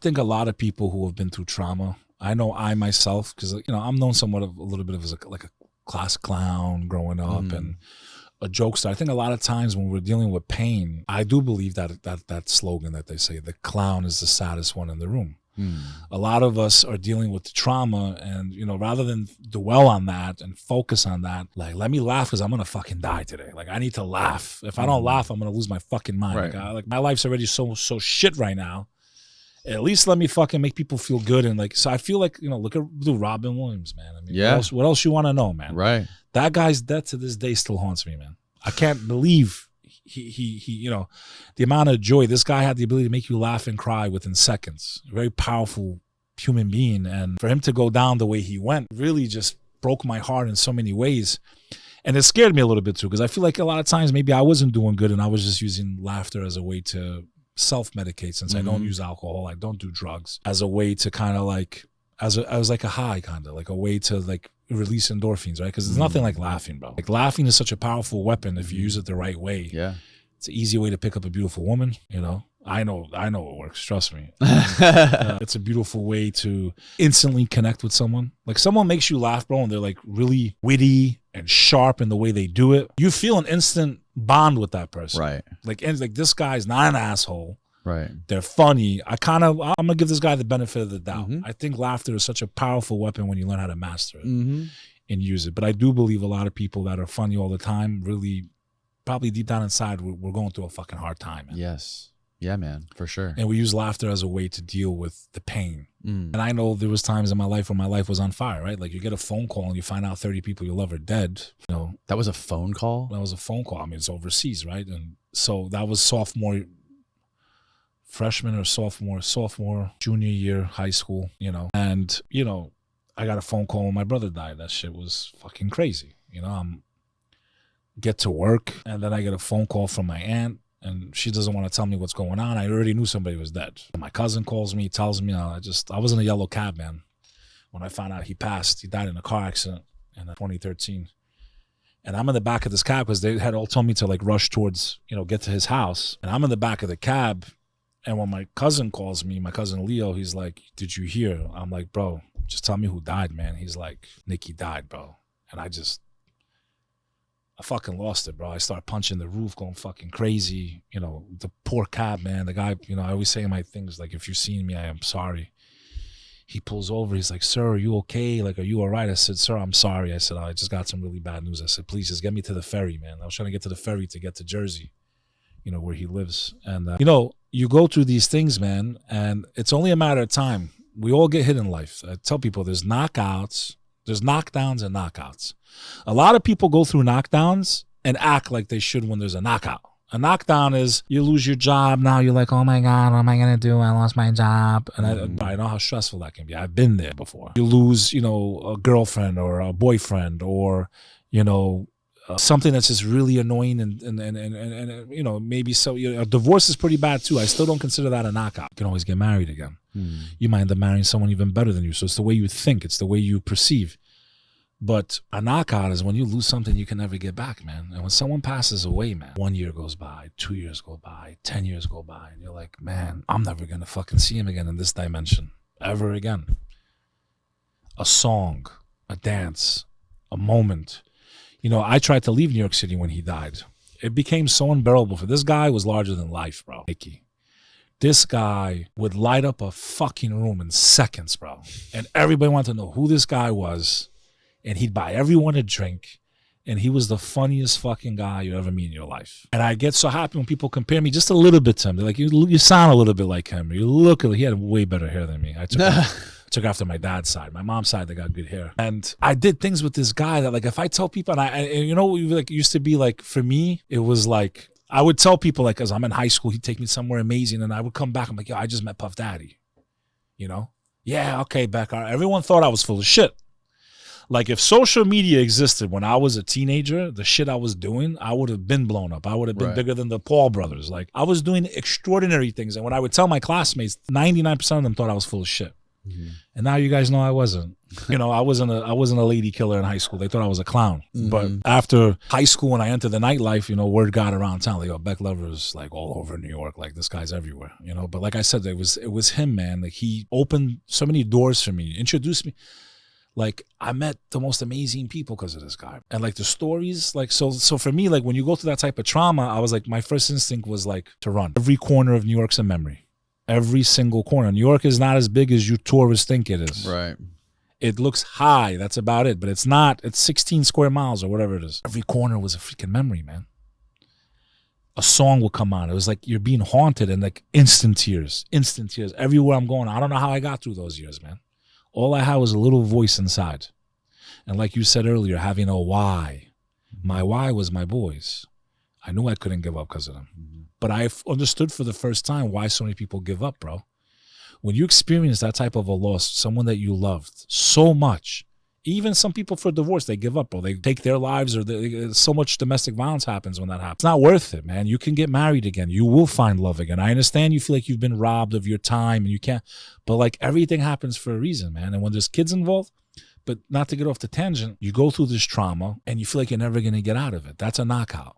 think a lot of people who have been through trauma, I know I myself, because I'm known somewhat of a little bit of as like a class clown growing up and a jokester. I think a lot of times when we're dealing with pain, I do believe that slogan that they say, the clown is the saddest one in the room. A lot of us are dealing with the trauma, and rather than dwell on that and focus on that, like, let me laugh because I'm gonna fucking die today. Like, I need to laugh. If I don't laugh, I'm gonna lose my fucking mind. Right. Like my life's already so shit right now. At least let me fucking make people feel good. And so I feel like, look at Robin Williams, man. I mean, what else you want to know, man? Right. That guy's death to this day still haunts me, man. I can't believe he the amount of joy. This guy had the ability to make you laugh and cry within seconds. A very powerful human being. And for him to go down the way he went really just broke my heart in so many ways. And it scared me a little bit too, because I feel like a lot of times maybe I wasn't doing good and I was just using laughter as a way to self-medicate, since I don't use alcohol, I don't do drugs, as a way to kind of like, I was like a high, kind of like a way to like release endorphins, right? Because there's nothing like laughing, bro. Like, laughing is such a powerful weapon if you use it the right way. Yeah. It's an easy way to pick up a beautiful woman, I know it works, trust me. It's a beautiful way to instantly connect with someone. Like, someone makes you laugh, bro, and they're like really witty and sharp in the way they do it. You feel an instant bond with that person. Right. Like this guy's not an asshole. Right. They're funny. I'm gonna give this guy the benefit of the doubt. I think laughter is such a powerful weapon when you learn how to master it and use it. But I do believe a lot of people that are funny all the time really, probably deep down inside, we're going through a fucking hard time, man. Yes. Yeah, man, for sure. And we use laughter as a way to deal with the pain. And I know there was times in my life when my life was on fire, right? Like, you get a phone call and you find out 30 people you love are dead. That was a phone call? That was a phone call. I mean, it's overseas, right? And so that was freshman or sophomore, junior year, high school, And, I got a phone call when my brother died. That shit was fucking crazy. Get to work, and then I get a phone call from my aunt, and she doesn't want to tell me what's going on. I already knew somebody was dead. My cousin calls me, tells me, I was in a yellow cab, man. When I found out he died in a car accident in 2013. And I'm in the back of this cab because they had all told me to like rush towards, get to his house. And I'm in the back of the cab. And when my cousin calls me, my cousin Leo, he's like, did you hear? I'm like, bro, just tell me who died, man. He's like, Nicky died, bro. And I fucking lost it, bro. I start punching the roof, going fucking crazy. The poor cab, man. The guy, I always say in my things, like, if you've seen me, I am sorry. He pulls over. He's like, sir, are you okay? Like, are you all right? I said, sir, I'm sorry. I said, I just got some really bad news. I said, please just get me to the ferry, man. I was trying to get to the ferry to get to Jersey, where he lives. And, you go through these things, man, and it's only a matter of time. We all get hit in life. I tell people there's knockouts, there's knockdowns and knockouts. A lot of people go through knockdowns and act like they should when there's a knockout. A knockdown is you lose your job. Now you're like, oh my God, what am I going to do? I lost my job. And I know how stressful that can be. I've been there before. You lose, a girlfriend or a boyfriend or, something that's just really annoying and maybe so. A divorce is pretty bad too. I still don't consider that a knockout. You can always get married again. You might end up marrying someone even better than you. So it's the way you think. It's the way you perceive. But a knockout is when you lose something you can never get back, man. And when someone passes away, man, 1 year goes by, 2 years go by, 10 years go by, and you're like, man, I'm never going to fucking see him again in this dimension, ever again. A song, a dance, a moment. I tried to leave New York City when he died. It became so unbearable. This guy was larger than life, bro. Nicky. This guy would light up a fucking room in seconds, bro. And everybody wanted to know who this guy was. And he'd buy everyone a drink. And he was the funniest fucking guy you ever meet in your life. And I get so happy when people compare me just a little bit to him. They're like, you sound a little bit like him. He had way better hair than me. I took after my dad's side. My mom's side, they got good hair. And I did things with this guy that, like, if I tell people, and used to be like, for me, it was like, I would tell people, like, as I'm in high school, he'd take me somewhere amazing. And I would come back. I'm like, yo, I just met Puff Daddy. Yeah, okay, Beck. Everyone thought I was full of shit. Like, if social media existed when I was a teenager, the shit I was doing, I would have been blown up. I would have been bigger than the Paul brothers. Like, I was doing extraordinary things. And when I would tell my classmates, 99% of them thought I was full of shit. And now you guys know I wasn't. You know, I wasn't a lady killer in high school. They thought I was a clown. But after high school, when I entered the nightlife, you know, word got around town. Like, yo, Beck Lover's like all over New York. Like, this guy's everywhere. You know, but like I said, it was him, man. Like, he opened so many doors for me, introduced me. Like, I met the most amazing people because of this guy. And like the stories, like, so for me, like when you go through that type of trauma, I was like, my first instinct was like to run. Every corner of New York's a memory. Every single corner. New York is not as big as you tourists think it is. Right. It looks high. That's about it. But it's not. It's 16 square miles or whatever it is. Every corner was a freaking memory, man. A song will come on. It was like you're being haunted and like instant tears. Instant tears. Everywhere I'm going. I don't know how I got through those years, man. All I had was a little voice inside. And like you said earlier, having a why. My why was my boys. I knew I couldn't give up because of them. But I understood for the first time why so many people give up, bro. When you experience that type of a loss, someone that you loved so much, even some people for divorce, they give up, bro. They take their lives, or so much domestic violence happens when that happens. It's not worth it, man. You can get married again. You will find love again. I understand you feel like you've been robbed of your time and you can't, but like everything happens for a reason, man. And when there's kids involved, but not to get off the tangent, you go through this trauma and you feel like you're never going to get out of it. That's a knockout.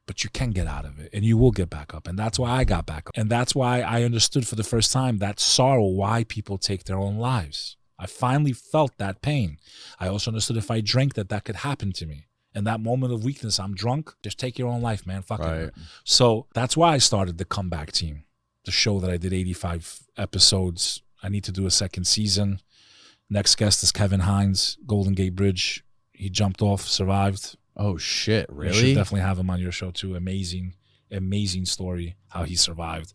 But you can get out of it and you will get back up. And that's why I got back up. And that's why I understood for the first time that sorrow, why people take their own lives. I finally felt that pain. I also understood if I drank that could happen to me. In that moment of weakness, I'm drunk, just take your own life, man. Fuck it. So that's why I started the Comeback Team, the show that I did 85 episodes. I need to do a second season. Next guest is Kevin Hines, Golden Gate Bridge. He jumped off, survived. Oh shit! Really? You should definitely have him on your show too. Amazing story how he survived.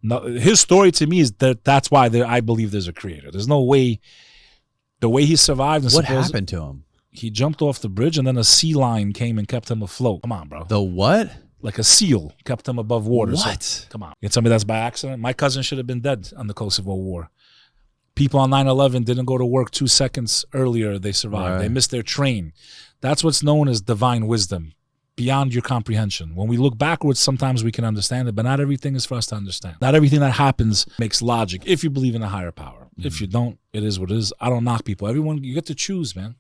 No, his story to me is that's why I believe there's a creator. There's no way. The way he survived. And what happened to him? He jumped off the bridge and then a sea lion came and kept him afloat. Come on, bro. The what? Like a seal kept him above water. What? So, come on. You tell me that's by accident? My cousin should have been dead on the Kosovo War. People on 9/11 didn't go to work 2 seconds earlier. They survived. Right. They missed their train. That's what's known as divine wisdom, beyond your comprehension. When we look backwards, sometimes we can understand it, but not everything is for us to understand. Not everything that happens makes logic if you believe in a higher power. If you don't, it is what it is. I don't knock people. Everyone, you get to choose, man.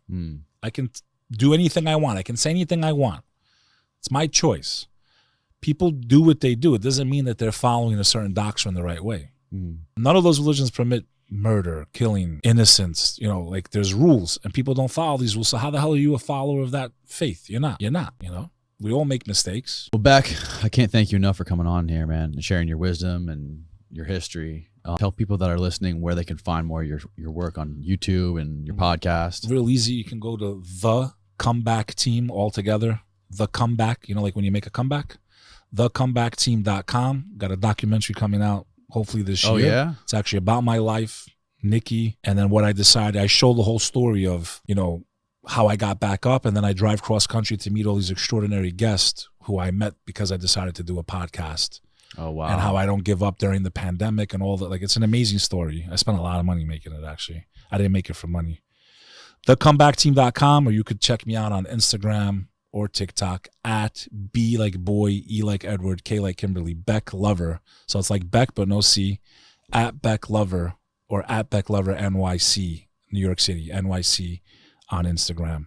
I can do anything I want. I can say anything I want. It's my choice. People do what they do. It doesn't mean that they're following a certain doctrine the right way. None of those religions permit murder, killing, innocence. You know, like there's rules and people don't follow these rules. So how the hell are you a follower of that faith? You're not, you know? We all make mistakes. Well, Beck, I can't thank you enough for coming on here, man, and sharing your wisdom and your history. Tell people that are listening where they can find more of your work on YouTube and your podcast. Real easy. You can go to The Comeback Team altogether. The Comeback, you know, like when you make a comeback. TheComebackTeam.com. Got a documentary coming out hopefully this year. Oh, yeah? It's actually about my life, Nikki, and then what I decided. I show the whole story of, you know, how I got back up, and then I drive cross country to meet all these extraordinary guests who I met because I decided to do a podcast. Oh, wow. And how I don't give up during the pandemic and all that. Like, it's an amazing story. I spent a lot of money making it, actually. I didn't make it for money. TheComebackTeam.com, or you could check me out on Instagram or TikTok at B like boy, E like Edward, K like Kimberly, Beck Lover. So it's like Beck but no C, at Beck Lover, or at Beck Lover NYC, New York City, NYC on Instagram.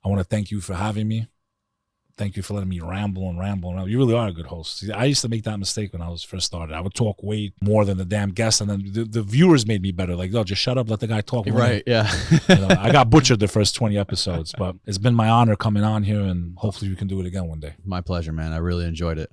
I want to thank you for having me. Thank you for letting me ramble and ramble and ramble. You really are a good host. See, I used to make that mistake when I was first started. I would talk way more than the damn guest, and then the viewers made me better. Like, no, just shut up, let the guy talk. Right, yeah. You know, I got butchered the first 20 episodes, but it's been my honor coming on here, and hopefully we can do it again one day. My pleasure, man. I really enjoyed it.